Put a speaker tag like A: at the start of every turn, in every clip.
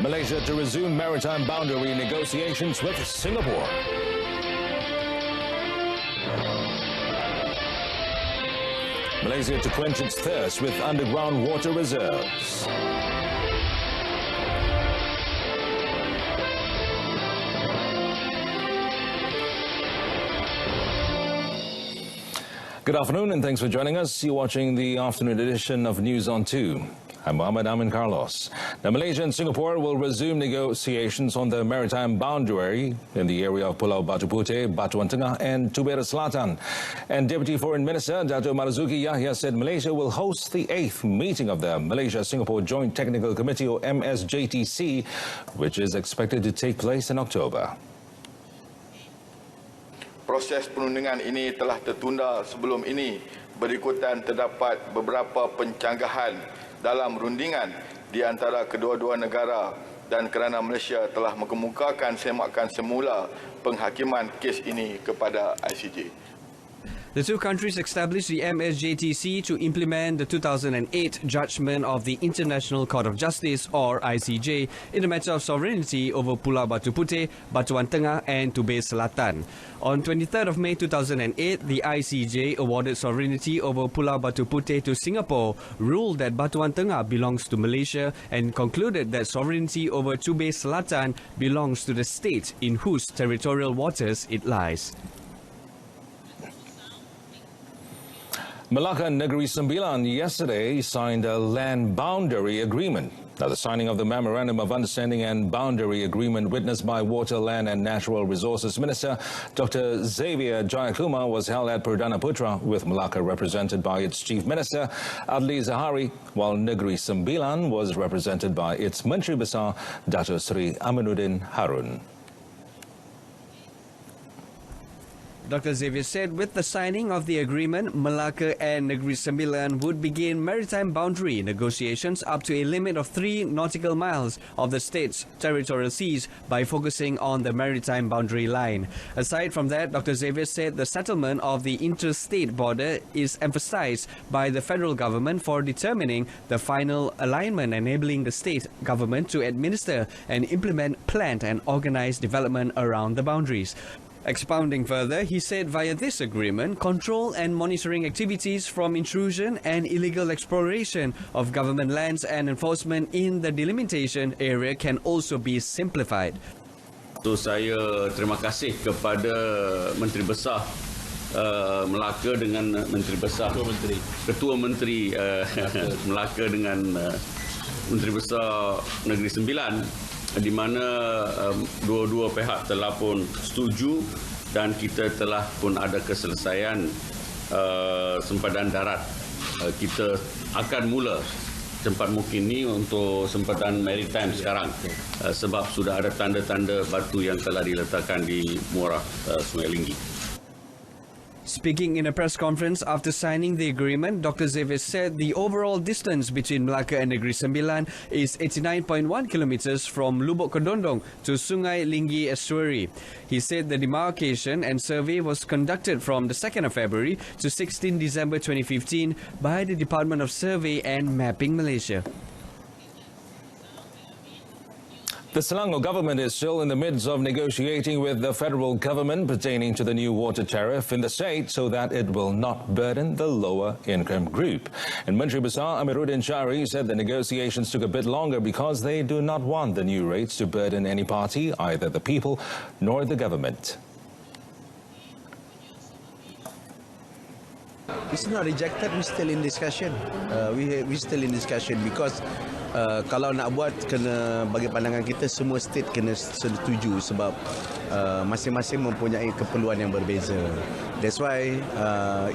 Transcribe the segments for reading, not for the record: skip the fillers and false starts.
A: Malaysia to resume maritime boundary negotiations with Singapore. Malaysia to quench its thirst with underground water reserves. Good afternoon and thanks for joining us. You're watching the afternoon edition of News on 2. I'm Muhammad Amin Carlos. Now, Malaysia and Singapore will resume negotiations on the maritime boundary in the area of Pulau Batu Putih, Batuan Tengah and Tubera Selatan. And Deputy Foreign Minister Dato' Marzuki Yahya said Malaysia will host the 8th meeting of the Malaysia-Singapore Joint Technical Committee or MSJTC, which is expected to take place in October.
B: Proses perundingan ini telah tertunda sebelum ini berikutan terdapat beberapa pencanggahan dalam rundingan di antara kedua-dua negara dan kerana Malaysia telah mengemukakan semakan semula penghakiman kes ini kepada ICJ.
C: The two countries established the MSJTC to implement the 2008 judgment of the International Court of Justice, or ICJ, in the matter of sovereignty over Pulau Batu Putih, Batuan Tengah and Tubera Selatan. On 23rd of May 2008, the ICJ awarded sovereignty over Pulau Batu Putih to Singapore, ruled that Batuan Tengah belongs to Malaysia and concluded that sovereignty over Tubera Selatan belongs to the state in whose territorial waters it lies.
A: Malacca and Negeri Sembilan yesterday signed a land boundary agreement. Now, the signing of the Memorandum of Understanding and Boundary Agreement witnessed by Water, Land and Natural Resources Minister Dr. Xavier Jayakumar was held at Perdana Putra, with Malacca represented by its Chief Minister Adli Zahari, while Negeri Sembilan was represented by its Menteri Besar Dato' Sri Aminuddin Harun.
C: Dr. Xavier said with the signing of the agreement, Malacca and Negeri Sembilan would begin maritime boundary negotiations up to a limit of 3 nautical miles of the state's territorial seas by focusing on the maritime boundary line. Aside from that, Dr. Xavier said the settlement of the interstate border is emphasized by the federal government for determining the final alignment, enabling the state government to administer and implement planned and organized development around the boundaries. Expounding further, he said via this agreement, control and monitoring activities from intrusion and illegal exploration of government lands and enforcement in the delimitation area can also be simplified.
D: So, saya terima kasih kepada Menteri Besar Melaka dengan Menteri Besar Ketua Menteri Melaka dengan Menteri Besar Negeri Sembilan, di mana dua-dua pihak telah pun setuju dan kita telah pun ada keselesaian sempadan darat. Kita akan mula cepat mungkin ni untuk sempadan maritime sekarang, sebab sudah ada tanda-tanda batu yang telah diletakkan di muara Sungai Linggi.
C: Speaking in a press conference after signing the agreement, Dr. Xavier said the overall distance between Malacca and Negeri Sembilan is 89.1 kilometers from Lubuk Kedondong to Sungai Linggi estuary. He said the demarcation and survey was conducted from the 2nd of February to 16 December 2015 by the Department of Survey and Mapping Malaysia.
A: The Selangor government is still in the midst of negotiating with the federal government pertaining to the new water tariff in the state so that it will not burden the lower income group. And Menteri Besar Amiruddin Syari said the negotiations took a bit longer because they do not want the new rates to burden any party, either the people nor the government.
E: It's not rejected, we're still in discussion. We're still in discussion because kalau nak buat, kena bagi pandangan kita semua state kena setuju sebab masing-masing mempunyai keperluan yang berbeza. That's why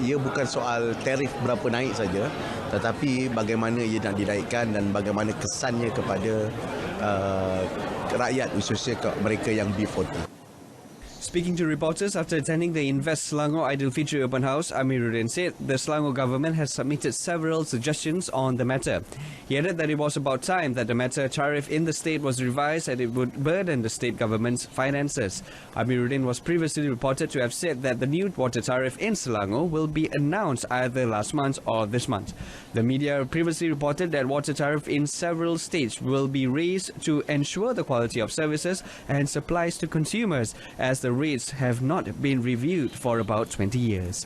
E: ia bukan soal tarif berapa naik saja, tetapi bagaimana ia nak dinaikkan dan bagaimana kesannya kepada rakyat, khususnya mereka yang B40.
C: Speaking to reporters after attending the Invest Selangor Aidilfitri Open House, Amiruddin said the Selangor government has submitted several suggestions on the matter. He added that it was about time that the matter tariff in the state was revised and it would burden the state government's finances. Amiruddin was previously reported to have said that the new water tariff in Selangor will be announced either last month or this month. The media previously reported that water tariff in several states will be raised to ensure the quality of services and supplies to consumers, as the rates have not been reviewed for about 20 years.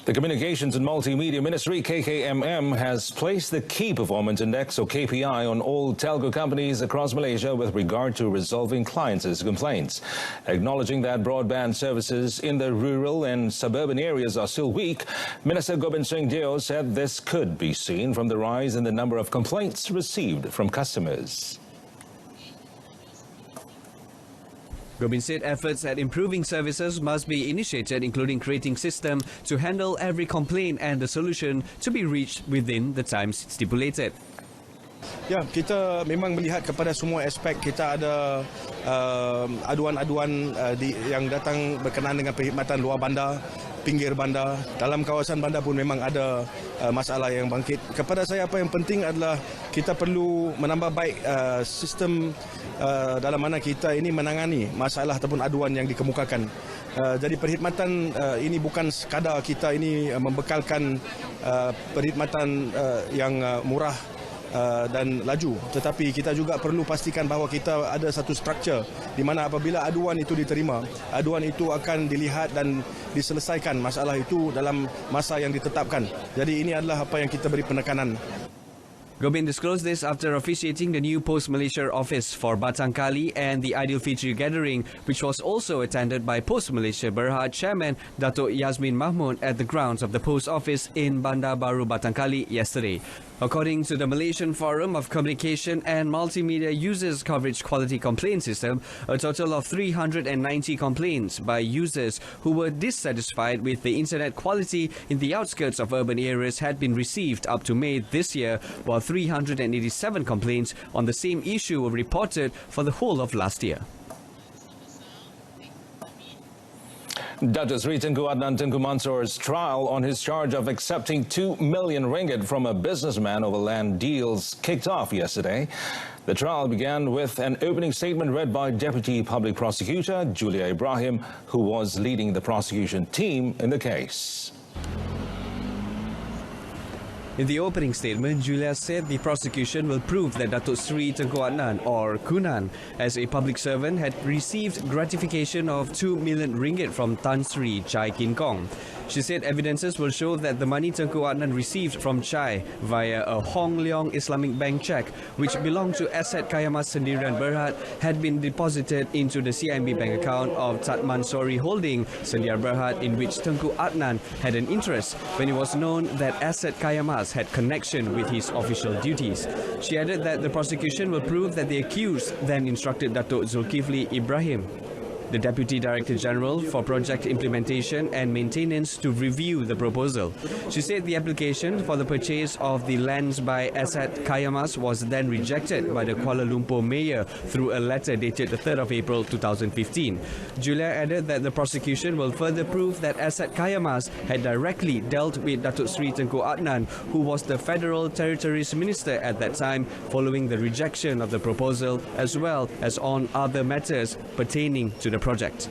A: The Communications and Multimedia Ministry, KKMM, has placed the Key Performance Index, or KPI, on all telco companies across Malaysia with regard to resolving clients' complaints. Acknowledging that broadband services in the rural and suburban areas are still weak, Minister Gobind Singh Deo said this could be seen from the rise in the number of complaints received from customers.
C: Gobind said efforts at improving services must be initiated, including creating system to handle every complaint and the solution to be reached within the time stipulated.
F: Ya, kita memang melihat kepada semua aspek. Kita ada aduan-aduan yang datang berkenaan dengan perkhidmatan luar bandar, pinggir bandar. Dalam kawasan bandar pun memang ada masalah yang bangkit. Kepada saya, apa yang penting adalah kita perlu menambah baik sistem dalam mana kita ini menangani masalah ataupun aduan yang dikemukakan. Jadi perkhidmatan ini bukan sekadar kita ini membekalkan perkhidmatan yang murah dan laju, tetapi kita juga perlu pastikan bahawa kita ada satu struktur di mana apabila aduan itu diterima, aduan itu akan dilihat dan diselesaikan masalah itu dalam masa yang ditetapkan. Jadi ini adalah apa yang kita beri penekanan.
C: Gobind disclosed this after officiating the new Post Malaysia office for Batang Kali and the Aidilfitri gathering, which was also attended by Post Malaysia Berhad Chairman Datuk Yasmin Mahmud at the grounds of the Post Office in Bandar Baru Batang Kali yesterday. According to the Malaysian Forum of Communication and Multimedia Users Coverage Quality Complaint System, a total of 390 complaints by users who were dissatisfied with the internet quality in the outskirts of urban areas had been received up to May this year, while 387 complaints on the same issue were reported for the whole of last year.
A: Dr. Sri Tunku Tunku Mansur's trial on his charge of accepting 2 million ringgit from a businessman over land deals kicked off yesterday. The trial began with an opening statement read by Deputy Public Prosecutor Julai Ibrahim, who was leading the prosecution team in the case.
C: In the opening statement, Julia said the prosecution will prove that Datuk Sri Tunku or Kunan, as a public servant, had received gratification of 2 million ringgit from Tan Sri Chai Kin Kong. She said evidences will show that the money Tunku received from Chai via a Hong Leong Islamic Bank cheque, which belonged to Asset Kayamas Sendirian Berhad, had been deposited into the CIMB bank account of Tat Mansori Holding Sendiar Berhad, in which Tunku had an interest when it was known that Asset Kayamas had connection with his official duties. She added that the prosecution will prove that the accused then instructed Datuk Zulkifli Ibrahim, the Deputy Director General for Project Implementation and Maintenance, to review the proposal. She said the application for the purchase of the lands by Asset Kayamas was then rejected by the Kuala Lumpur Mayor through a letter dated the 3rd of April 2015. Julia added that the prosecution will further prove that Asset Kayamas had directly dealt with Datuk Sri Tunku who was the Federal Territories Minister at that time, following the rejection of the proposal, as well as on other matters pertaining to the project.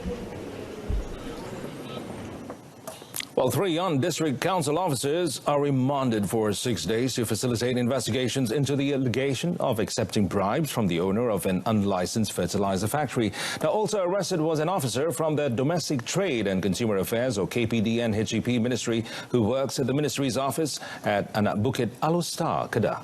A: Well, 3 young district council officers are remanded for 6 days to facilitate investigations into the allegation of accepting bribes from the owner of an unlicensed fertilizer factory. Now, also arrested was an officer from the Domestic Trade and Consumer Affairs, or KPDN HEP Ministry, who works at the ministry's office at Anak Bukit Alustar, Kedah.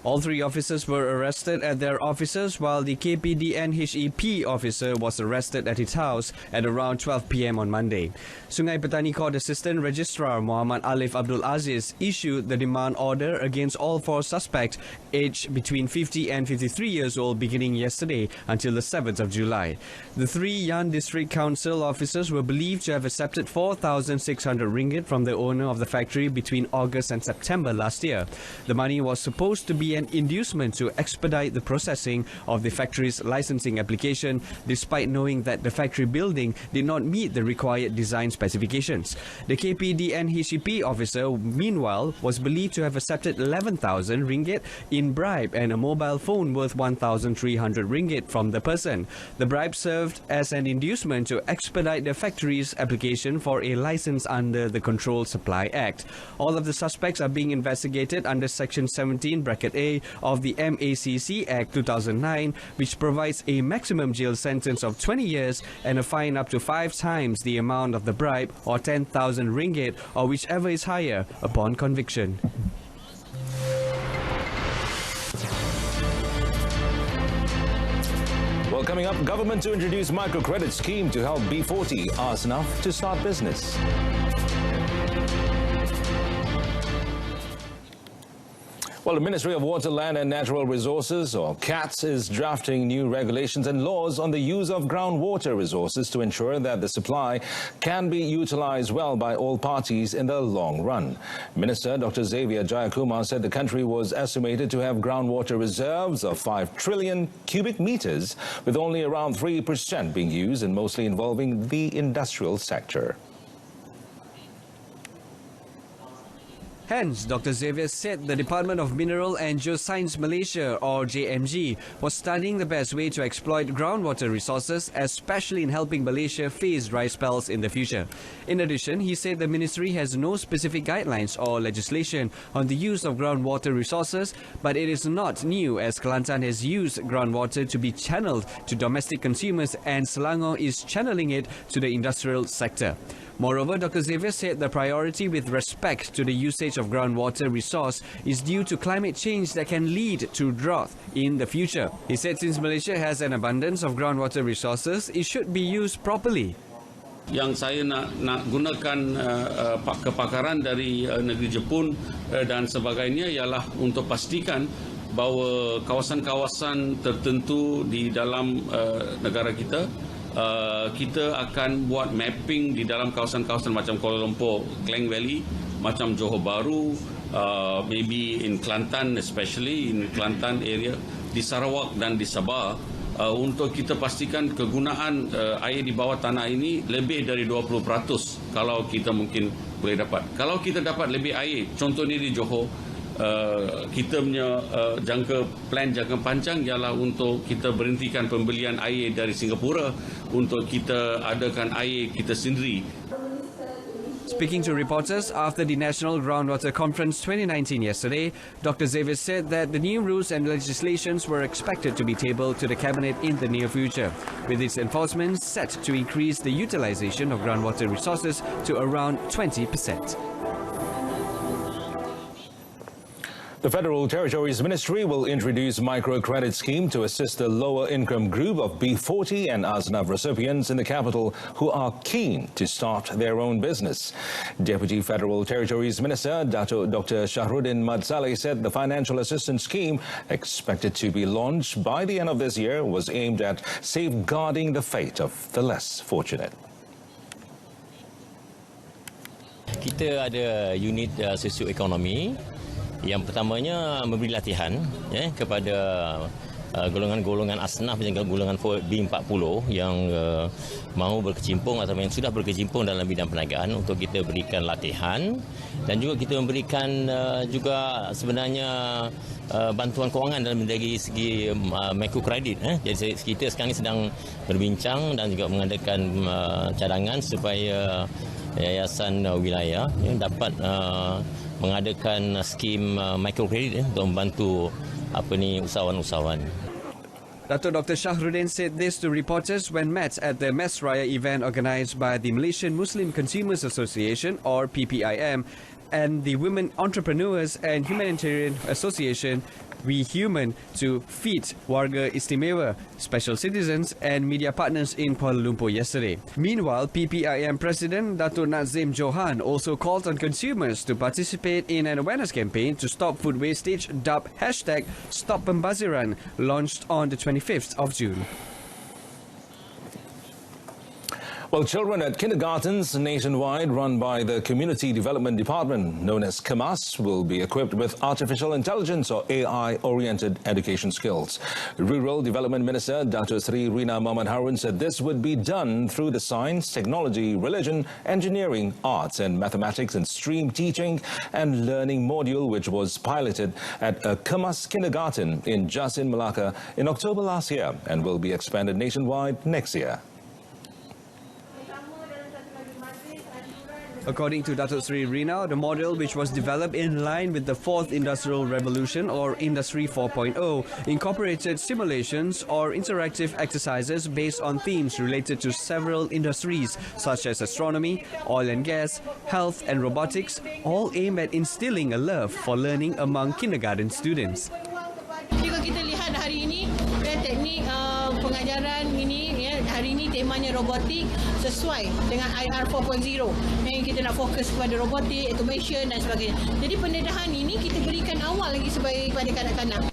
C: All 3 officers were arrested at their offices, while the KPDN HEP officer was arrested at his house at around 12 p.m. on Monday. Sungai Petani Court Assistant Registrar Muhammad Alif Abdul Aziz issued the demand order against all 4 suspects aged between 50 and 53 years old beginning yesterday until the 7th of July. The 3 Yan District Council officers were believed to have accepted 4,600 ringgit from the owner of the factory between August and September last year. The money was supposed to be an inducement to expedite the processing of the factory's licensing application, despite knowing that the factory building did not meet the required design specifications. The KPDNHCP officer, meanwhile, was believed to have accepted 11,000 ringgit in bribe and a mobile phone worth 1,300 ringgit from the person. The bribe served as an inducement to expedite the factory's application for a license under the Controlled Supply Act. All of the suspects are being investigated under Section 17(a) of the MACC Act 2009, which provides a maximum jail sentence of 20 years and a fine up to 5 times the amount of the bribe, or 10,000 ringgit, or whichever is higher, upon conviction.
A: Well, coming up, government to introduce Microcredit Scheme to help B40 ask enough to start business. Well, the Ministry of Water, Land and Natural Resources, or CATS, is drafting new regulations and laws on the use of groundwater resources to ensure that the supply can be utilized well by all parties in the long run. Minister Dr. Xavier Jayakumar said the country was estimated to have groundwater reserves of 5 trillion cubic meters, with only around 3% being used and mostly involving the industrial sector.
C: Hence, Dr. Xavier said the Department of Mineral and Geoscience Malaysia, or JMG, was studying the best way to exploit groundwater resources, especially in helping Malaysia face dry spells in the future. In addition, he said the ministry has no specific guidelines or legislation on the use of groundwater resources, but it is not new, as Kelantan has used groundwater to be channeled to domestic consumers and Selangor is channeling it to the industrial sector. Moreover, Dr. Xavier said the priority with respect to the usage of groundwater resource is due to climate change that can lead to drought in the future. He said since Malaysia has an abundance of groundwater resources, it should be used properly.
D: Yang saya nak gunakan kepakaran dari negeri Jepun dan sebagainya ialah untuk pastikan bahawa kawasan-kawasan tertentu di dalam negara kita, kita akan buat mapping di dalam kawasan-kawasan macam Kuala Lumpur, Klang Valley, macam Johor Bahru, maybe in Kelantan, especially in Kelantan area, di Sarawak dan di Sabah, untuk kita pastikan kegunaan air di bawah tanah ini lebih dari 20% kalau kita mungkin boleh dapat. Kalau kita dapat lebih air, contohnya di Johor, kita punya plan jangka panjang ialah untuk kita berhentikan pembelian air dari Singapura untuk kita adakan air kita sendiri.
C: Speaking to reporters after the National Groundwater Conference 2019 yesterday, Dr. Xavier said that the new rules and legislations were expected to be tabled to the Cabinet in the near future, with its enforcement set to increase the utilization of groundwater resources to around 20%.
A: The Federal Territories Ministry will introduce Microcredit Scheme to assist the lower income group of B40 and ASNAV recipients in the capital who are keen to start their own business. Deputy Federal Territories Minister Dr. Shahruddin Madzali said the financial assistance scheme, expected to be launched by the end of this year, was aimed at safeguarding the fate of the less fortunate.
G: Kita ada unit sosioekonomi. Yang pertamanya memberi latihan kepada golongan-golongan asnaf dan golongan B40 yang mahu berkecimpung atau yang sudah berkecimpung dalam bidang perniagaan, untuk kita berikan latihan, dan juga kita memberikan juga sebenarnya bantuan kewangan dalam dari segi microcredit. Jadi kita sekarang ini sedang berbincang dan juga mengadakan cadangan supaya yayasan wilayah dapat mengadakan skim microcredit untuk membantu usahawan-usahawan.
C: Dr. Shahruddin said this to reporters when met at the Mes Raya event organised by the Malaysian Muslim Consumers Association, or PPIM, and the Women Entrepreneurs and Humanitarian Association, We Human, to feed Warga Istimewa, special citizens and media partners in Kuala Lumpur yesterday. Meanwhile, PPIM President Dato' Nazim Johan also called on consumers to participate in an awareness campaign to stop food wastage dubbed #StopPembaziran, launched on the 25th of June.
A: Well, children at kindergartens nationwide run by the Community Development Department, known as KEMAS, will be equipped with artificial intelligence or AI-oriented education skills. Rural Development Minister Dr. Sri Rina Muhammad Harun said this would be done through the science, technology, religion, engineering, arts and mathematics and stream teaching and learning module, which was piloted at a KEMAS kindergarten in Jasin, Melaka in October last year and will be expanded nationwide next year.
C: According to Datuk Sri Rina, the model, which was developed in line with the Fourth Industrial Revolution or Industry 4.0, incorporated simulations or interactive exercises based on themes related to several industries such as astronomy, oil and gas, health and robotics, all aimed at instilling a love for learning among kindergarten students.
H: Jika kita lihat hari ini, teknik pengajaran ini, hari ini temanya robotik sesuai dengan IR 4.0. Yang kita nak fokus kepada robotik, automation dan sebagainya. Jadi pendedahan ini kita berikan awal lagi sebagai kepada kanak-kanak.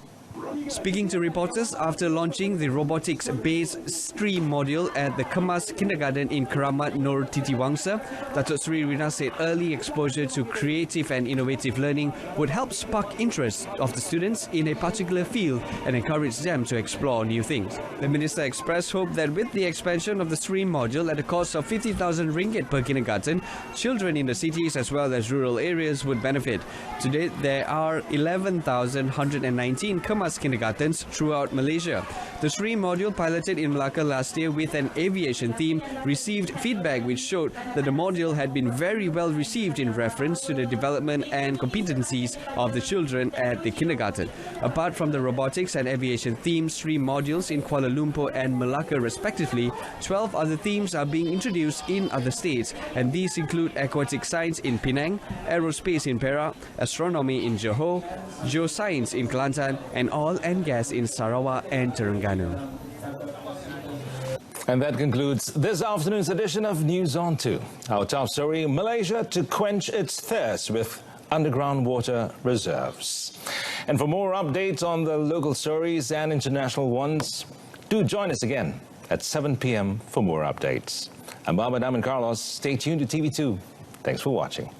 C: Speaking to reporters after launching the robotics-based stream module at the KEMAS kindergarten in Keramat Nur Titiwangsa, Datuk Sri Rina said early exposure to creative and innovative learning would help spark interest of the students in a particular field and encourage them to explore new things. The minister expressed hope that with the expansion of the stream module at a cost of 50,000 ringgit per kindergarten, children in the cities as well as rural areas would benefit. To date, there are 11,119 KEMAS kindergartens throughout Malaysia. The stream module piloted in Melaka last year with an aviation theme received feedback which showed that the module had been very well received in reference to the development and competencies of the children at the kindergarten. Apart from the robotics and aviation theme stream modules in Kuala Lumpur and Melaka respectively, 12 other themes are being introduced in other states, and these include aquatic science in Penang, aerospace in Perak, astronomy in Johor, geoscience in Kelantan, and oil and gas in Sarawak and Terengganu.
A: And that concludes this afternoon's edition of News on 2. Our top story, Malaysia to quench its thirst with underground water reserves. And for more updates on the local stories and international ones, do join us again at 7 p.m. for more updates. I'm Mohammed Amin Carlos. Stay tuned to TV2. Thanks for watching.